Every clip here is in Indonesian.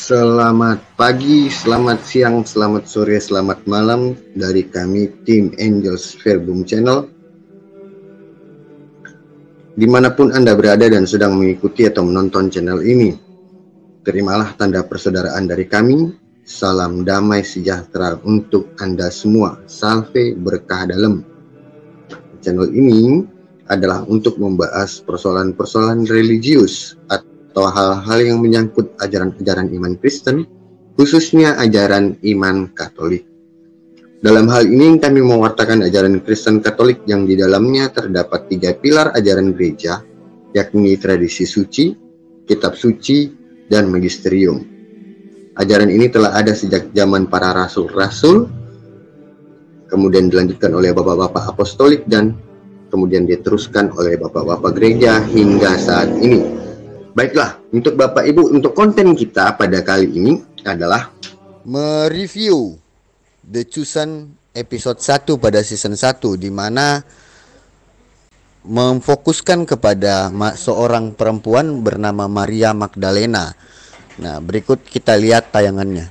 Selamat pagi, selamat siang, selamat sore, selamat malam dari kami tim Angels Verbum Channel. Dimanapun Anda berada dan sedang mengikuti atau menonton channel ini, terimalah tanda persaudaraan dari kami. Salam damai sejahtera untuk Anda semua. Salve berkah dalam. Channel ini adalah untuk membahas persoalan-persoalan religius atau hal-hal yang menyangkut ajaran-ajaran iman Kristen, khususnya ajaran iman Katolik. Dalam hal ini kami mewartakan ajaran Kristen Katolik yang di dalamnya terdapat 3 pilar ajaran gereja, yakni tradisi suci, kitab suci, dan magisterium. Ajaran ini telah ada sejak zaman para rasul-rasul, kemudian dilanjutkan oleh bapak-bapak apostolik, dan kemudian diteruskan oleh bapak-bapak gereja hingga saat ini. Baiklah, untuk Bapak Ibu, untuk konten kita pada kali ini adalah mereview The Chosen episode 1 pada season 1, di mana memfokuskan kepada seorang perempuan bernama Maria Magdalena. Nah, berikut kita lihat tayangannya.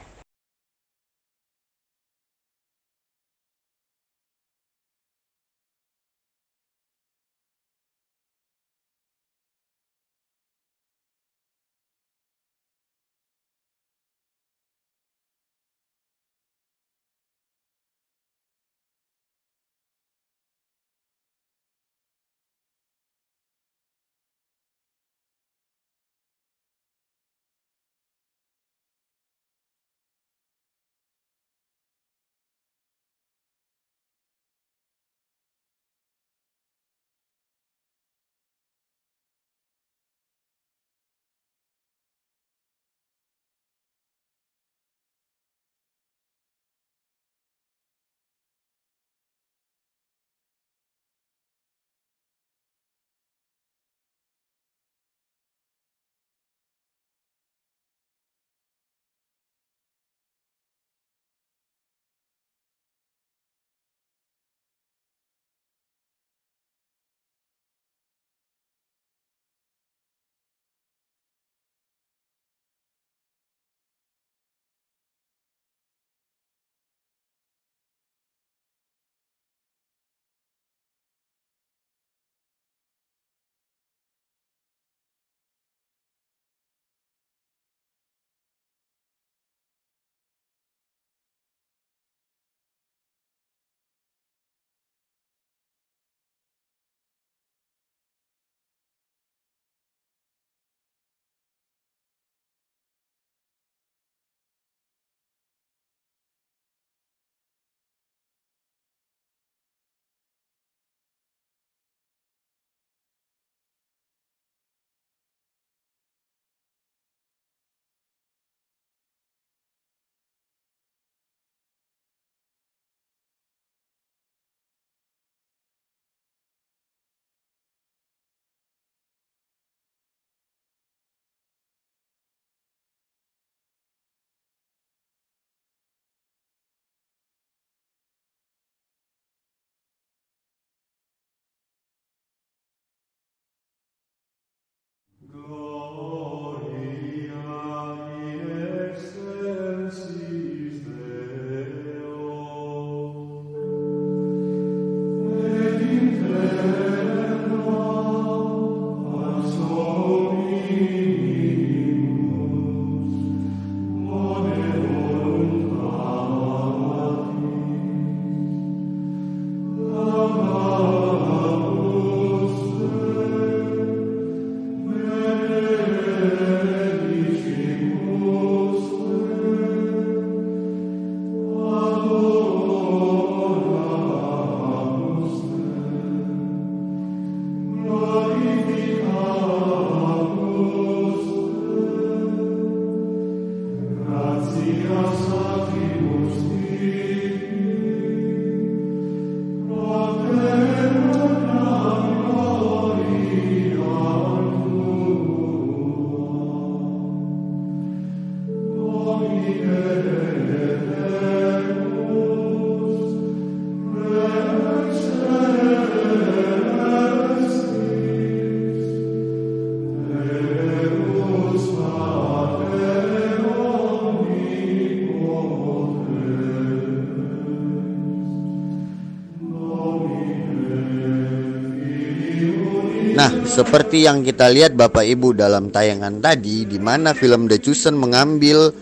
Nah, seperti yang kita lihat Bapak Ibu dalam tayangan tadi, di mana film The Chosen mengambil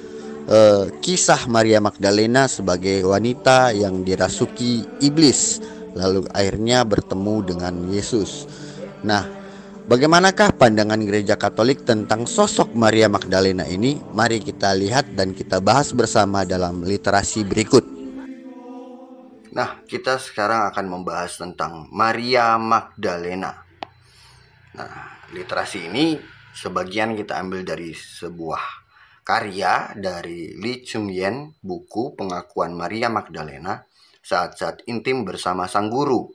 kisah Maria Magdalena sebagai wanita yang dirasuki iblis, lalu akhirnya bertemu dengan Yesus. Nah, bagaimanakah pandangan Gereja Katolik tentang sosok Maria Magdalena ini? Mari kita lihat dan kita bahas bersama dalam literasi berikut. Nah, kita sekarang akan membahas tentang Maria Magdalena. Nah, literasi ini sebagian kita ambil dari sebuah karya dari Lee Chung Yen, buku Pengakuan Maria Magdalena, Saat-saat Intim Bersama Sang Guru.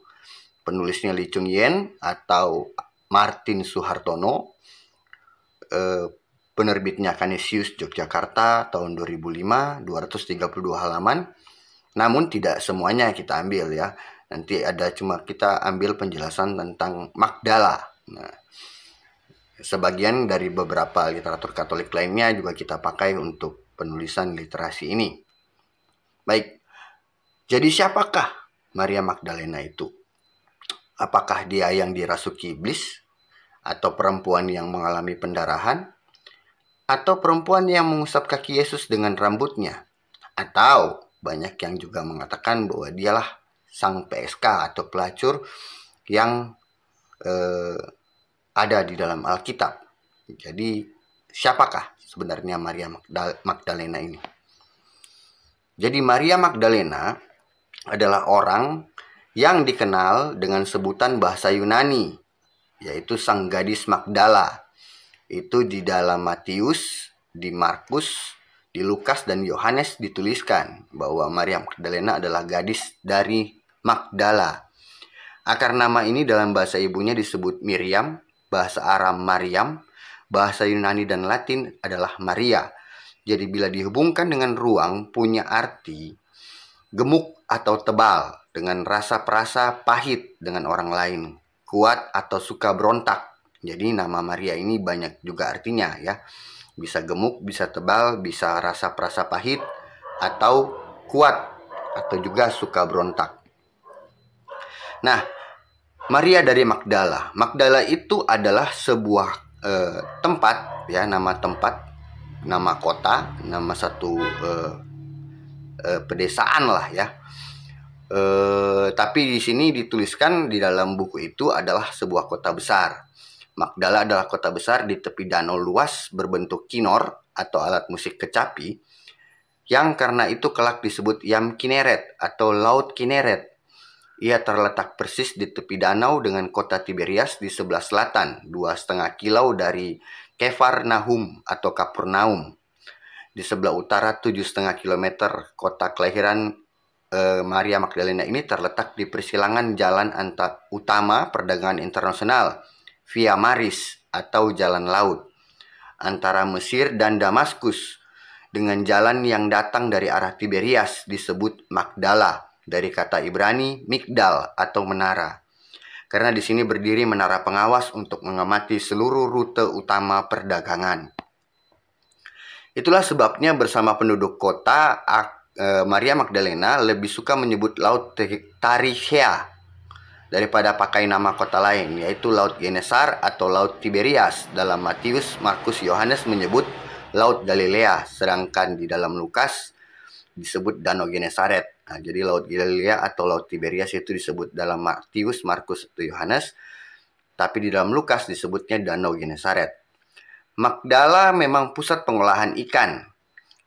Penulisnya Lee Chung Yen atau Martin Suhartono, penerbitnya Canisius Yogyakarta tahun 2005, 232 halaman. Namun tidak semuanya kita ambil ya. Nanti ada cuma kita ambil penjelasan tentang Magdala. Nah, sebagian dari beberapa literatur Katolik lainnya juga kita pakai untuk penulisan literasi ini. Baik, jadi siapakah Maria Magdalena itu? Apakah dia yang dirasuki iblis? Atau perempuan yang mengalami pendarahan? Atau perempuan yang mengusap kaki Yesus dengan rambutnya? Atau banyak yang juga mengatakan bahwa dialah sang PSK atau pelacur yang ada di dalam Alkitab. Jadi siapakah sebenarnya Maria Magdalena ini? Jadi Maria Magdalena adalah orang yang dikenal dengan sebutan bahasa Yunani, yaitu sang gadis Magdala. Itu di dalam Matius, di Markus, di Lukas dan Yohanes dituliskan bahwa Maria Magdalena adalah gadis dari Magdala. Akar nama ini dalam bahasa ibunya disebut Miriam, bahasa Aram Mariam, bahasa Yunani dan Latin adalah Maria. Jadi bila dihubungkan dengan ruang punya arti gemuk atau tebal, dengan rasa perasa pahit dengan orang lain, kuat atau suka berontak. Jadi nama Maria ini banyak juga artinya ya. Bisa gemuk, bisa tebal, bisa rasa perasa pahit, atau kuat, atau juga suka berontak. Nah, Maria dari Magdala. Magdala itu adalah sebuah tempat ya, nama tempat, nama kota, nama satu pedesaan lah ya. Tapi di sini dituliskan di dalam buku itu adalah sebuah kota besar. Magdala adalah kota besar di tepi danau luas berbentuk kinor atau alat musik kecapi, yang karena itu kelak disebut Yam Kineret atau Laut Kineret. Ia terletak persis di tepi danau dengan kota Tiberias di sebelah selatan, 2,5 kilo dari Kafarnaum atau Kapernaum. Di sebelah utara 7,5 kilometer, kota kelahiran Maria Magdalena ini terletak di persilangan jalan utama perdagangan internasional, Via Maris atau jalan laut, antara Mesir dan Damaskus, dengan jalan yang datang dari arah Tiberias disebut Magdala, dari kata Ibrani Migdal atau menara. Karena di sini berdiri menara pengawas untuk mengamati seluruh rute utama perdagangan. Itulah sebabnya bersama penduduk kota, Maria Magdalena lebih suka menyebut Laut Tarichea daripada pakai nama kota lain, yaitu Laut Genesar atau Laut Tiberias. Dalam Matius, Markus, Yohanes menyebut Laut Galilea, sedangkan di dalam Lukas disebut Danau Genesaret. Nah, jadi Laut Galilea atau Laut Tiberias itu disebut dalam Matius, Markus, atau Yohanes, tapi di dalam Lukas disebutnya Danau Genesaret. Magdala memang pusat pengolahan ikan.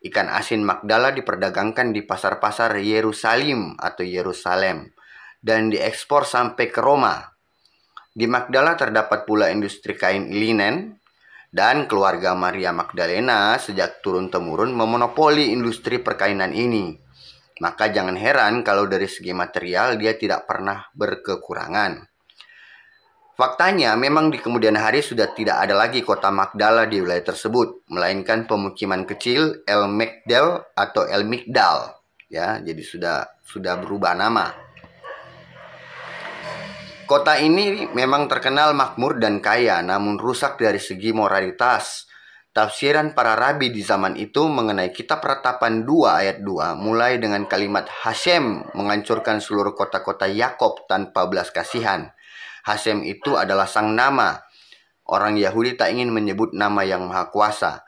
Ikan asin Magdala diperdagangkan di pasar-pasar Yerusalem atau Yerusalem dan diekspor sampai ke Roma. Di Magdala terdapat pula industri kain linen, dan keluarga Maria Magdalena sejak turun-temurun memonopoli industri perkainan ini. Maka jangan heran kalau dari segi material dia tidak pernah berkekurangan. Faktanya memang di kemudian hari sudah tidak ada lagi kota Magdala di wilayah tersebut, melainkan pemukiman kecil El Migdal atau El Migdal. Ya, jadi sudah berubah nama. Kota ini memang terkenal makmur dan kaya, namun rusak dari segi moralitas. Tafsiran para rabi di zaman itu mengenai kitab Ratapan 2 ayat 2 mulai dengan kalimat Hashem menghancurkan seluruh kota-kota Yakob tanpa belas kasihan. Hasem itu adalah sang nama. Orang Yahudi tak ingin menyebut nama yang maha kuasa.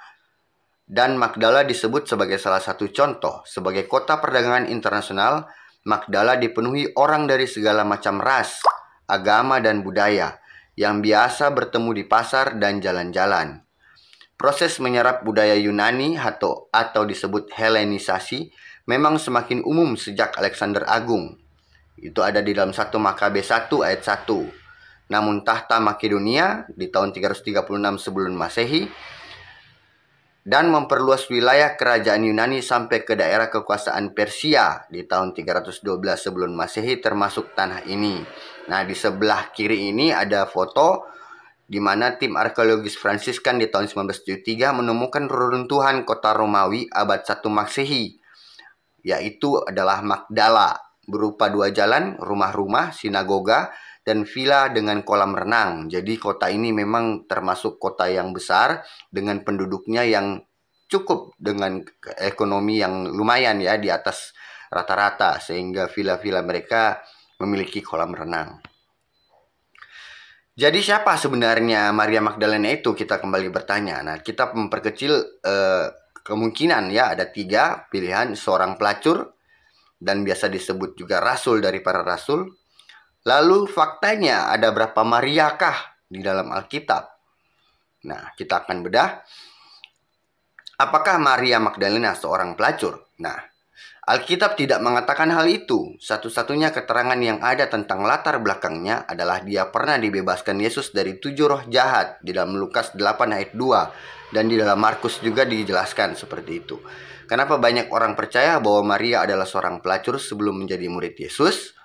Dan Magdala disebut sebagai salah satu contoh. Sebagai kota perdagangan internasional, Magdala dipenuhi orang dari segala macam ras, agama, dan budaya yang biasa bertemu di pasar dan jalan-jalan. Proses menyerap budaya Yunani atau disebut Helenisasi memang semakin umum sejak Alexander Agung. Itu ada di dalam 1 Makabe 1 ayat 1. Namun tahta Makedonia di tahun 336 sebelum Masehi dan memperluas wilayah kerajaan Yunani sampai ke daerah kekuasaan Persia di tahun 312 sebelum Masehi termasuk tanah ini. Nah, di sebelah kiri ini ada foto di mana tim arkeologis Fransiskan di tahun 1973 menemukan reruntuhan kota Romawi abad 1 Masehi, yaitu adalah Magdala, berupa 2 jalan, rumah-rumah, sinagoga, dan villa dengan kolam renang. Jadi kota ini memang termasuk kota yang besar dengan penduduknya yang cukup dengan ekonomi yang lumayan ya, di atas rata-rata, sehingga villa-villa mereka memiliki kolam renang. Jadi siapa sebenarnya Maria Magdalena itu? Kita kembali bertanya. Nah, kita memperkecil kemungkinan ya, ada 3 pilihan: seorang pelacur, dan biasa disebut juga rasul dari para rasul. Lalu faktanya ada berapa Maria kah di dalam Alkitab? Nah, kita akan bedah. Apakah Maria Magdalena seorang pelacur? Nah, Alkitab tidak mengatakan hal itu. Satu-satunya keterangan yang ada tentang latar belakangnya adalah dia pernah dibebaskan Yesus dari 7 roh jahat di dalam Lukas 8 ayat 2. Dan di dalam Markus juga dijelaskan seperti itu. Kenapa banyak orang percaya bahwa Maria adalah seorang pelacur sebelum menjadi murid Yesus?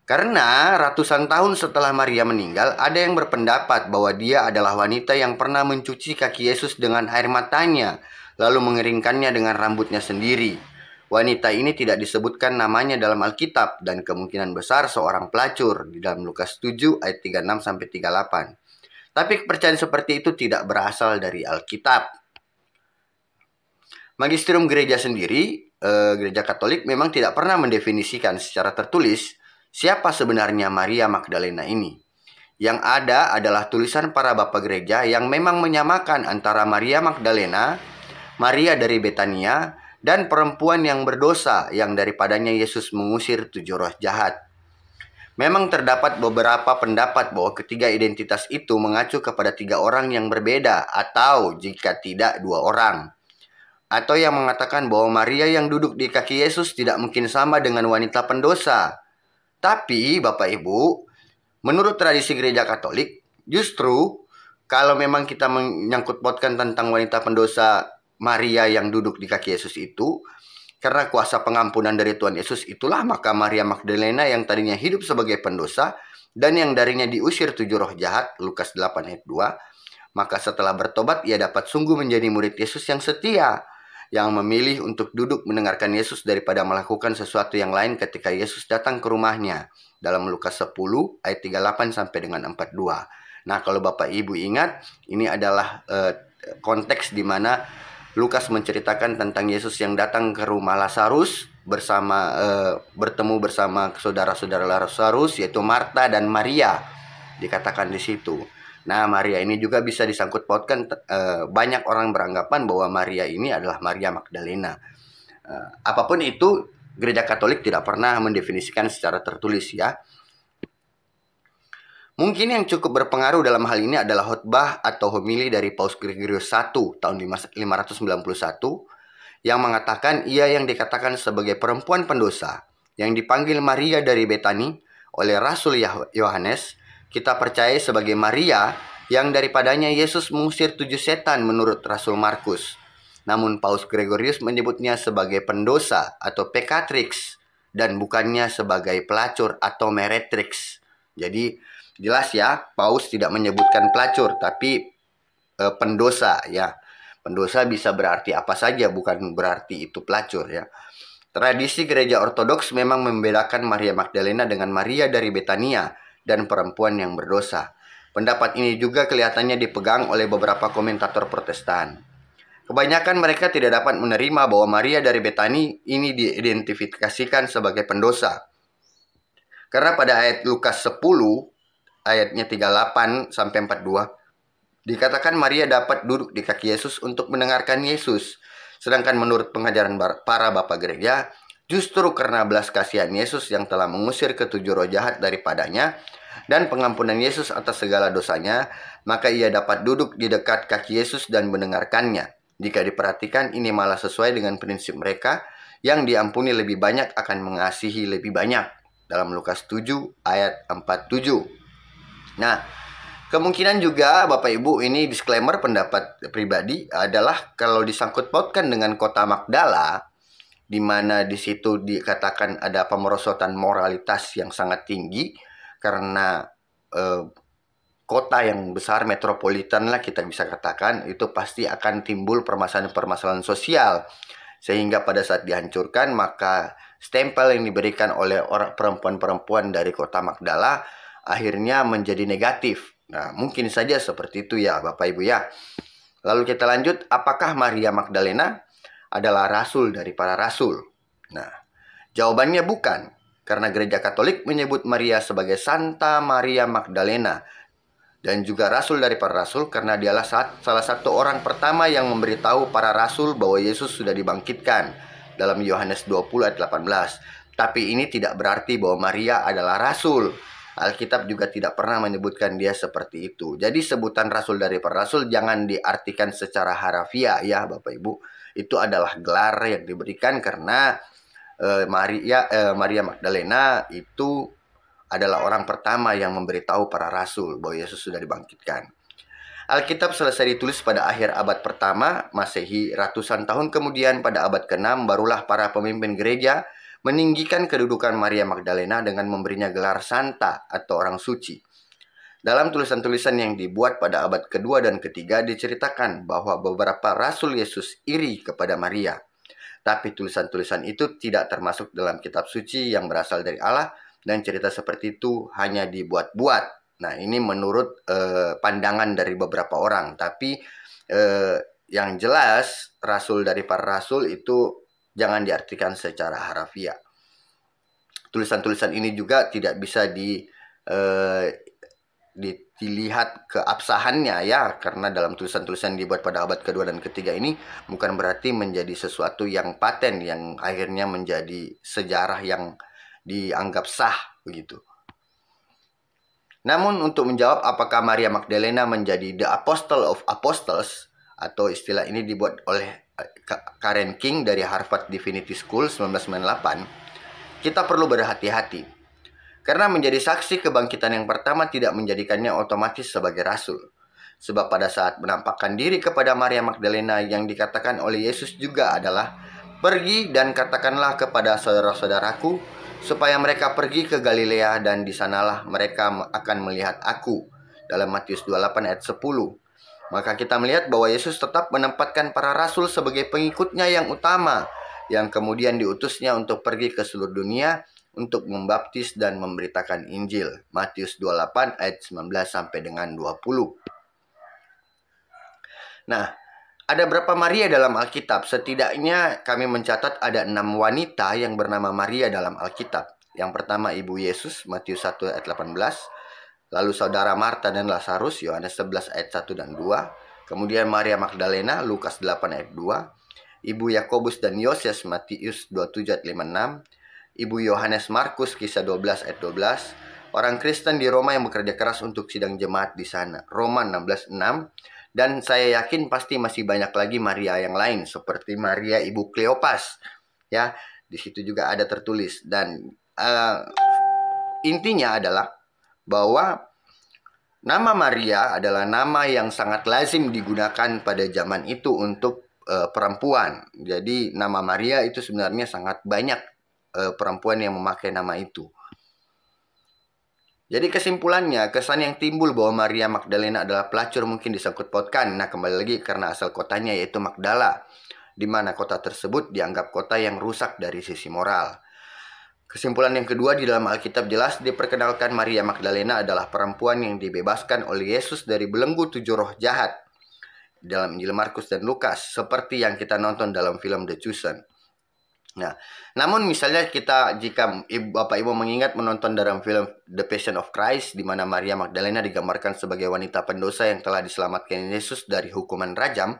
Karena ratusan tahun setelah Maria meninggal, ada yang berpendapat bahwa dia adalah wanita yang pernah mencuci kaki Yesus dengan air matanya, lalu mengeringkannya dengan rambutnya sendiri. Wanita ini tidak disebutkan namanya dalam Alkitab dan kemungkinan besar seorang pelacur di dalam Lukas 7 ayat 36-38. Tapi kepercayaan seperti itu tidak berasal dari Alkitab. Magisterium gereja sendiri, gereja Katolik memang tidak pernah mendefinisikan secara tertulis siapa sebenarnya Maria Magdalena ini. Yang ada adalah tulisan para bapak gereja yang memang menyamakan antara Maria Magdalena, Maria dari Betania, dan perempuan yang berdosa yang daripadanya Yesus mengusir 7 roh jahat. Memang terdapat beberapa pendapat bahwa ketiga identitas itu mengacu kepada 3 orang yang berbeda, atau jika tidak 2 orang. Atau yang mengatakan bahwa Maria yang duduk di kaki Yesus tidak mungkin sama dengan wanita pendosa. Tapi Bapak Ibu, menurut tradisi gereja Katolik, justru kalau memang kita menyangkut pautkan tentang wanita pendosa Maria yang duduk di kaki Yesus itu, karena kuasa pengampunan dari Tuhan Yesus itulah maka Maria Magdalena yang tadinya hidup sebagai pendosa dan yang darinya diusir 7 roh jahat, Lukas 8 ayat 2, maka setelah bertobat ia dapat sungguh menjadi murid Yesus yang setia, yang memilih untuk duduk mendengarkan Yesus daripada melakukan sesuatu yang lain ketika Yesus datang ke rumahnya, dalam Lukas 10 ayat 38 sampai dengan 42. Nah, kalau Bapak Ibu ingat, ini adalah konteks di mana Lukas menceritakan tentang Yesus yang datang ke rumah Lazarus bertemu bersama saudara-saudara Lazarus, yaitu Marta dan Maria, dikatakan di situ. Nah, Maria ini juga bisa disangkut pautkan, banyak orang beranggapan bahwa Maria ini adalah Maria Magdalena. Apapun itu, gereja Katolik tidak pernah mendefinisikan secara tertulis ya. Mungkin yang cukup berpengaruh dalam hal ini adalah khotbah atau homili dari Paus Gregorius I tahun 591 yang mengatakan ia yang dikatakan sebagai perempuan pendosa yang dipanggil Maria dari Betani oleh Rasul Yohanes, kita percaya sebagai Maria yang daripadanya Yesus mengusir 7 setan menurut Rasul Markus. Namun Paus Gregorius menyebutnya sebagai pendosa atau pekatrix dan bukannya sebagai pelacur atau meretrix. Jadi jelas ya, Paus tidak menyebutkan pelacur, tapi pendosa ya. Pendosa bisa berarti apa saja, bukan berarti itu pelacur ya. Tradisi gereja Ortodoks memang membedakan Maria Magdalena dengan Maria dari Betania dan perempuan yang berdosa. Pendapat ini juga kelihatannya dipegang oleh beberapa komentator Protestan. Kebanyakan mereka tidak dapat menerima bahwa Maria dari Betani ini diidentifikasikan sebagai pendosa. Karena pada ayat Lukas 10 ayatnya 38 sampai 42. Dikatakan Maria dapat duduk di kaki Yesus untuk mendengarkan Yesus. Sedangkan menurut pengajaran para bapak gereja, justru karena belas kasihan Yesus yang telah mengusir ketujuh roh jahat daripadanya dan pengampunan Yesus atas segala dosanya, maka ia dapat duduk di dekat kaki Yesus dan mendengarkannya. Jika diperhatikan, ini malah sesuai dengan prinsip mereka, yang diampuni lebih banyak akan mengasihi lebih banyak. Dalam Lukas 7 ayat 47. Nah, kemungkinan juga Bapak Ibu, ini disclaimer pendapat pribadi, adalah kalau disangkut pautkan dengan kota Magdala, di mana di situ dikatakan ada pemerosotan moralitas yang sangat tinggi karena kota yang besar, metropolitan lah kita bisa katakan, itu pasti akan timbul permasalahan-permasalahan sosial. Sehingga pada saat dihancurkan, maka stempel yang diberikan oleh orang perempuan-perempuan dari kota Magdala akhirnya menjadi negatif. Nah, mungkin saja seperti itu ya Bapak Ibu ya. Lalu kita lanjut, apakah Maria Magdalena adalah rasul dari para rasul? Nah, jawabannya bukan. Karena gereja Katolik menyebut Maria sebagai Santa Maria Magdalena dan juga rasul dari para rasul karena dialah salah satu orang pertama yang memberitahu para rasul bahwa Yesus sudah dibangkitkan dalam Yohanes 20 ayat 18. Tapi ini tidak berarti bahwa Maria adalah rasul. Alkitab juga tidak pernah menyebutkan dia seperti itu. Jadi sebutan rasul dari para rasul jangan diartikan secara harafiah ya Bapak Ibu. Itu adalah gelar yang diberikan karena Maria Magdalena itu adalah orang pertama yang memberitahu para rasul bahwa Yesus sudah dibangkitkan. Alkitab selesai ditulis pada akhir abad pertama Masehi. Ratusan tahun kemudian pada abad ke-6 barulah para pemimpin gereja meninggikan kedudukan Maria Magdalena dengan memberinya gelar santa atau orang suci. Dalam tulisan-tulisan yang dibuat pada abad kedua dan ketiga diceritakan bahwa beberapa rasul Yesus iri kepada Maria. Tapi tulisan-tulisan itu tidak termasuk dalam kitab suci yang berasal dari Allah, dan cerita seperti itu hanya dibuat-buat. Nah, ini menurut pandangan dari beberapa orang. Tapi yang jelas, rasul dari para rasul itu jangan diartikan secara harafiah. Tulisan-tulisan ini juga tidak bisa dilihat keabsahannya ya, karena dalam tulisan-tulisan dibuat pada abad kedua dan ketiga ini bukan berarti menjadi sesuatu yang paten yang akhirnya menjadi sejarah yang dianggap sah begitu. Namun untuk menjawab apakah Maria Magdalena menjadi the Apostle of Apostles, atau istilah ini dibuat oleh Karen King dari Harvard Divinity School 1998, kita perlu berhati-hati. Karena menjadi saksi kebangkitan yang pertama tidak menjadikannya otomatis sebagai rasul. Sebab pada saat menampakkan diri kepada Maria Magdalena yang dikatakan oleh Yesus juga adalah, "Pergi dan katakanlah kepada saudara-saudaraku supaya mereka pergi ke Galilea dan di sanalah mereka akan melihat aku." Dalam Matius 28 ayat 10. Maka kita melihat bahwa Yesus tetap menempatkan para rasul sebagai pengikutnya yang utama, yang kemudian diutusnya untuk pergi ke seluruh dunia untuk membaptis dan memberitakan Injil. Matius 28 ayat 19 sampai dengan 20. Nah, ada berapa Maria dalam Alkitab? Setidaknya kami mencatat ada 6 wanita yang bernama Maria dalam Alkitab. Yang pertama ibu Yesus, Matius 1 ayat 18. Lalu saudara Marta dan Lazarus, Yohanes 11 ayat 1 dan 2. Kemudian Maria Magdalena, Lukas 8 ayat 2. Ibu Yakobus dan Yoses, Matius 27 ayat 56. Ibu Yohanes Markus, Kisah 12 ayat 12. Orang Kristen di Roma yang bekerja keras untuk sidang jemaat di sana, Roma 16:6. Dan saya yakin pasti masih banyak lagi Maria yang lain, seperti Maria ibu Kleopas, ya, di situ juga ada tertulis. Dan intinya adalah bahwa nama Maria adalah nama yang sangat lazim digunakan pada zaman itu untuk perempuan. Jadi nama Maria itu sebenarnya sangat banyak perempuan yang memakai nama itu. Jadi kesimpulannya, kesan yang timbul bahwa Maria Magdalena adalah pelacur mungkin disangkut pautkan. Nah, kembali lagi karena asal kotanya yaitu Magdala, di mana kota tersebut dianggap kota yang rusak dari sisi moral. Kesimpulan yang kedua, di dalam Alkitab jelas diperkenalkan Maria Magdalena adalah perempuan yang dibebaskan oleh Yesus dari belenggu 7 roh jahat dalam Injil Markus dan Lukas, seperti yang kita nonton dalam film The Chosen. Nah, namun misalnya jika Bapak Ibu mengingat menonton dalam film The Passion of Christ, di mana Maria Magdalena digambarkan sebagai wanita pendosa yang telah diselamatkan Yesus dari hukuman rajam,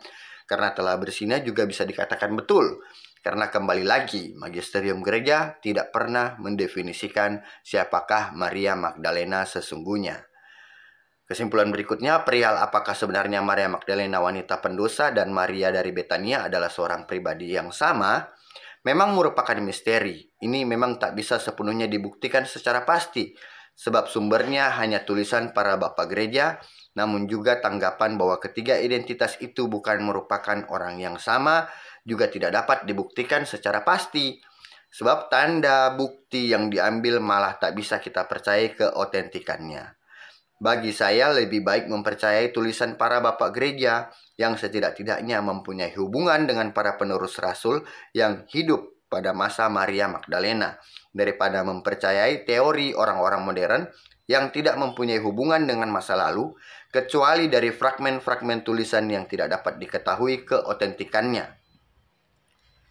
karena telah bersinah juga bisa dikatakan betul. Karena kembali lagi, magisterium gereja tidak pernah mendefinisikan siapakah Maria Magdalena sesungguhnya. Kesimpulan berikutnya, perihal apakah sebenarnya Maria Magdalena wanita pendosa dan Maria dari Betania adalah seorang pribadi yang sama, memang merupakan misteri. Ini memang tak bisa sepenuhnya dibuktikan secara pasti, sebab sumbernya hanya tulisan para bapak gereja, namun juga tanggapan bahwa ketiga identitas itu bukan merupakan orang yang sama, juga tidak dapat dibuktikan secara pasti. Sebab tanda bukti yang diambil malah tak bisa kita percaya keotentikannya. Bagi saya lebih baik mempercayai tulisan para bapak gereja yang setidak-tidaknya mempunyai hubungan dengan para penerus rasul yang hidup pada masa Maria Magdalena, daripada mempercayai teori orang-orang modern yang tidak mempunyai hubungan dengan masa lalu, kecuali dari fragmen-fragmen tulisan yang tidak dapat diketahui keotentikannya.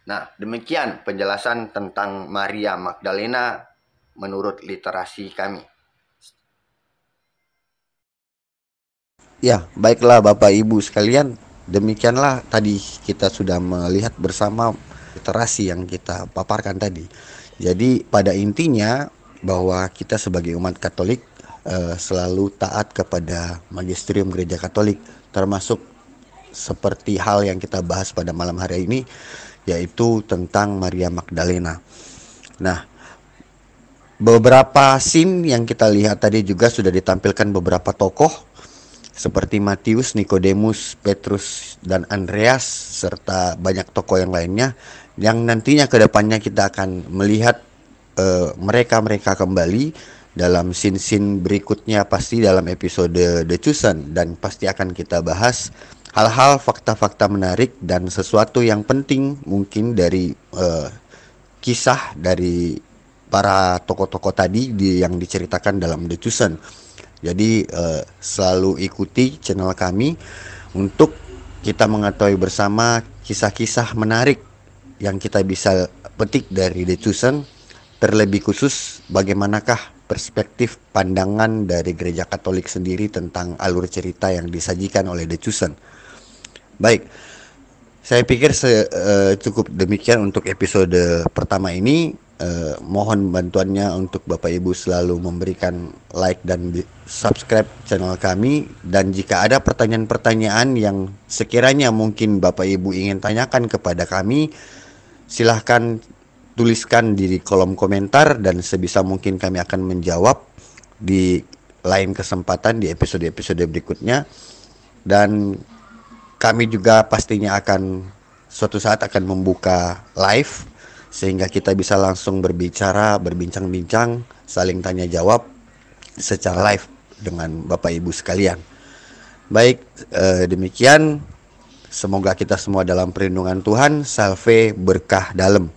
Nah, demikian penjelasan tentang Maria Magdalena menurut literasi kami. Ya, baiklah Bapak Ibu sekalian, demikianlah tadi kita sudah melihat bersama literasi yang kita paparkan tadi. Jadi pada intinya bahwa kita sebagai umat Katolik selalu taat kepada magisterium gereja Katolik, termasuk seperti hal yang kita bahas pada malam hari ini, yaitu tentang Maria Magdalena. Nah, beberapa scene yang kita lihat tadi juga sudah ditampilkan beberapa tokoh seperti Matius, Nikodemus, Petrus, dan Andreas, serta banyak tokoh yang lainnya, yang nantinya ke depannya kita akan melihat mereka kembali dalam scene-scene berikutnya, pasti dalam episode The Chosen, dan pasti akan kita bahas hal-hal fakta-fakta menarik dan sesuatu yang penting mungkin dari kisah dari para tokoh-tokoh tadi yang diceritakan dalam The Chosen. Jadi selalu ikuti channel kami untuk kita mengetahui bersama kisah-kisah menarik yang kita bisa petik dari The Chosen, terlebih khusus bagaimanakah perspektif pandangan dari gereja Katolik sendiri tentang alur cerita yang disajikan oleh The Chosen. Baik, saya pikir cukup demikian untuk episode pertama ini. Mohon bantuannya untuk Bapak Ibu selalu memberikan like dan subscribe channel kami, dan jika ada pertanyaan-pertanyaan yang sekiranya mungkin Bapak Ibu ingin tanyakan kepada kami, silahkan tuliskan di kolom komentar dan sebisa mungkin kami akan menjawab di lain kesempatan di episode-episode berikutnya. Dan kami juga pastinya akan suatu saat akan membuka live sehingga kita bisa langsung berbincang-bincang, saling tanya jawab secara live dengan Bapak Ibu sekalian. Baik, demikian. Semoga kita semua dalam perlindungan Tuhan. Salve, berkah dalam.